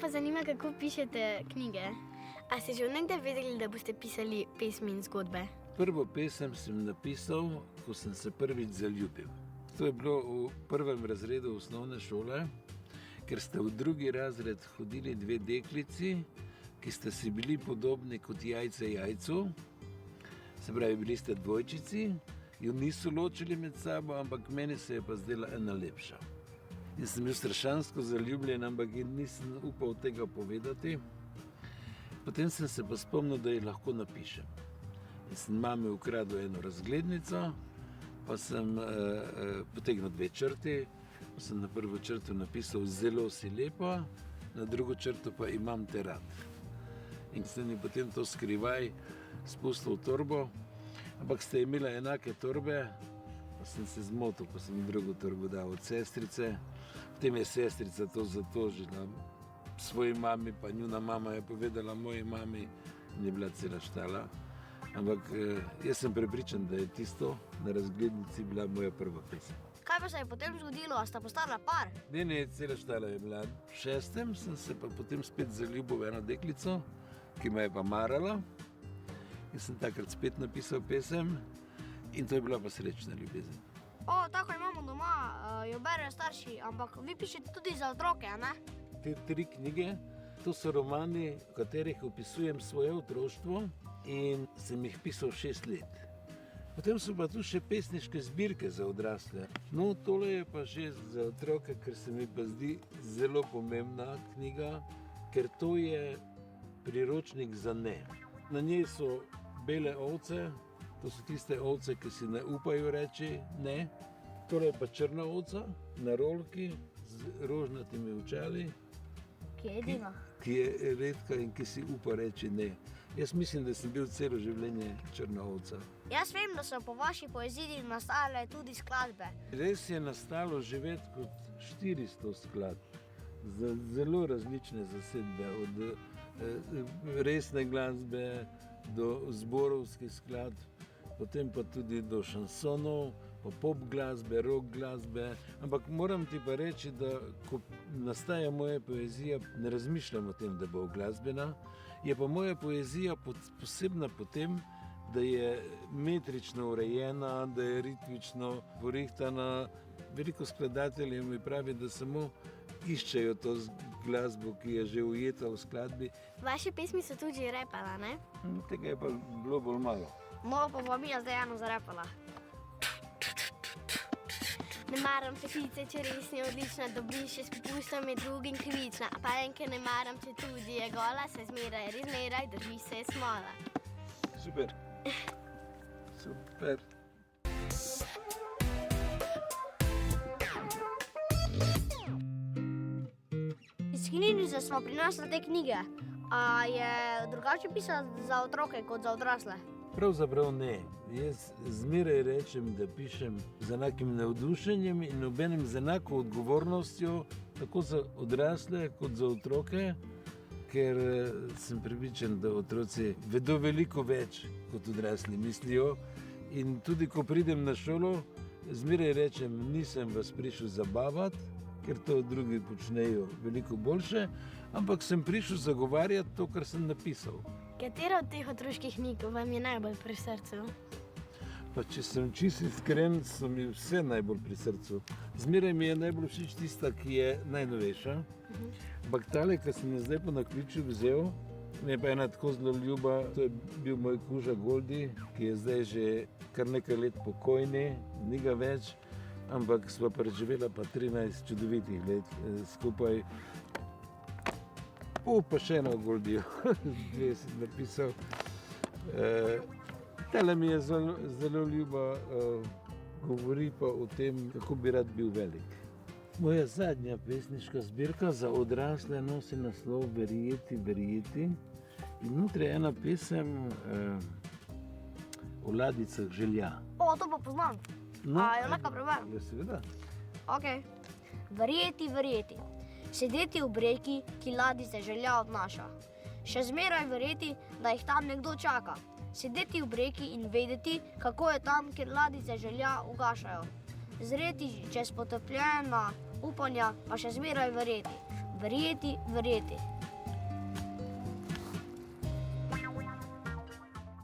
pa zanima, kako pišete knjige. A ste že nekdaj vedeli, da boste pisali pesmi in zgodbe? Prvo pesem sem napisal, ko sem se prvič zaljubil. To je bilo v 1. razredu osnovne šole, ker sta v 2. razred hodili 2 deklici, ki sta si bili podobni kot jajce jajcu. Se pravi, bili ste dvojčici, jo niso ločili med sabo, ampak meni se je pa zdela ena lepša. Jaz sem bil strašansko zaljubljen, ampak nisem upal tega povedati. Potem sem se pa spomnil, da jih lahko napišem. Jaz sem mami ukradil eno razglednico, pa sem potegnil 2 črti, pa sem na prvo črto napisal zelo si lepa, na drugo črto pa imam te rad. In sem jim potem to skrivaj spustil v torbo, ampak ste imela enake torbe, pa sem se zmotil, pa sem drugo torbo dal od sestrice. Potem je sestrica to zatožila svoji mami, pa njuna mama je povedala moji mami in je bila cela štala. Ampak jaz sem prepričan, da je tisto na razglednici bila moja prva pesem. Kaj pa se je potem zgodilo, a sta postala par? Ne, cela štala je bila. V 6. sem se pa potem spet zaljubil v eno deklico, ki me je pa marala. In sem takrat spet napisal pesem in to je bila pa srečna ljubezen. Tako imamo doma, jo berejo starši, ampak vi pišete tudi za otroke, a ne? Te 3 knjige, to so romani, v katerih opisujem svoje otroštvo in sem jih pisal 6 let. Potem so pa tu še pesniške zbirke za odrasle. No, tole je pa že za otroke, ker se mi pa zdi zelo pomembna knjiga, ker to je priročnik za ne. Na njej so bele ovce, to so tiste ovce, ki si ne upajo reči ne. Tole je pa črna ovca na rolki z rožnatimi očali, ki je redka in ki si upa reči ne. Jaz mislim, da sem bil celo življenje črna ovca. Jaz vem, da so po vaši poeziji nastale tudi skladbe. Res je nastalo že več kot 400 skladb, zelo različne zasedbe, od resne glasbe do zborovskih skladb, potem pa tudi do šansonov, pa pop glasbe, rock glasbe. Ampak moram ti pa reči, da ko nastaja moja poezija, ne razmišljam o tem, da bo glasbena. Je pa moja poezija posebna po tem, da je metrično urejena, da je ritmično porihtana. Veliko skladateljev mi pravi, da samo iščejo to glasbo, ki je že ujeta v skladbi. Vaše pesmi so tudi repala, ne? Tega je pa bilo bolj malo. No, pa bom jaz zdaj eno zarepala. Ne maram te pice, če res ni odlična, dobriše s popustom je drugim krivična. A pa enke ne maram, če tudi je gola, se zmeraj, res zmeraj, drži se smola. Super. Super. Iz knjižnice smo prinesli te knjige. A je drugače pisati za otroke kot za odrasle? Pravzaprav ne. Jaz zmeraj rečem, da pišem z enakim navdušenjem in obenem z enako odgovornostjo, tako za odrasle kot za otroke, ker sem prepričan, da otroci vedo veliko več, kot odrasli mislijo. In tudi ko pridem na šolo, zmeraj rečem, nisem vas prišel zabavati, ker to drugi počnejo veliko boljše, ampak sem prišel zagovarjati to, kar sem napisal. Katera od teh otroških knjig vam je najbolj pri srcu? Pa če sem čisto iskren, so mi vse najbolj pri srcu. Zmeraj mi je najbolj všeč tista, ki je najnovejša. Ampak tale, ki sem jo zdaj po naključju vzel, mi je pa ena tako zelo ljuba. To je bil moj kuža Goldi, ki je zdaj že kar nekaj let pokojni, ni ga več, ampak sva preživela pa 13 čudovitih let skupaj. Pa še eno Goldijo, dve si napisal. Tale mi je zelo ljuba, govori pa o tem, kako bi rad bil velik. Moja zadnja pesniška zbirka za odrasle nosi naslov Verjeti, verjeti. In notri je ena pesem o ladjicah želja. To pa poznam. A jo lahko preberem? Ja, seveda. Okej. Verjeti, verjeti. Sedeti v breki, ki ladjice želja odnaša. Še zmeraj verjeti, da jih tam nekdo čaka. Sedeti v breki in vedeti, kako je tam, kjer ladjice želja ugašajo. Zreti čez potopljena upanja, pa še zmeraj verjeti. Verjeti, verjeti.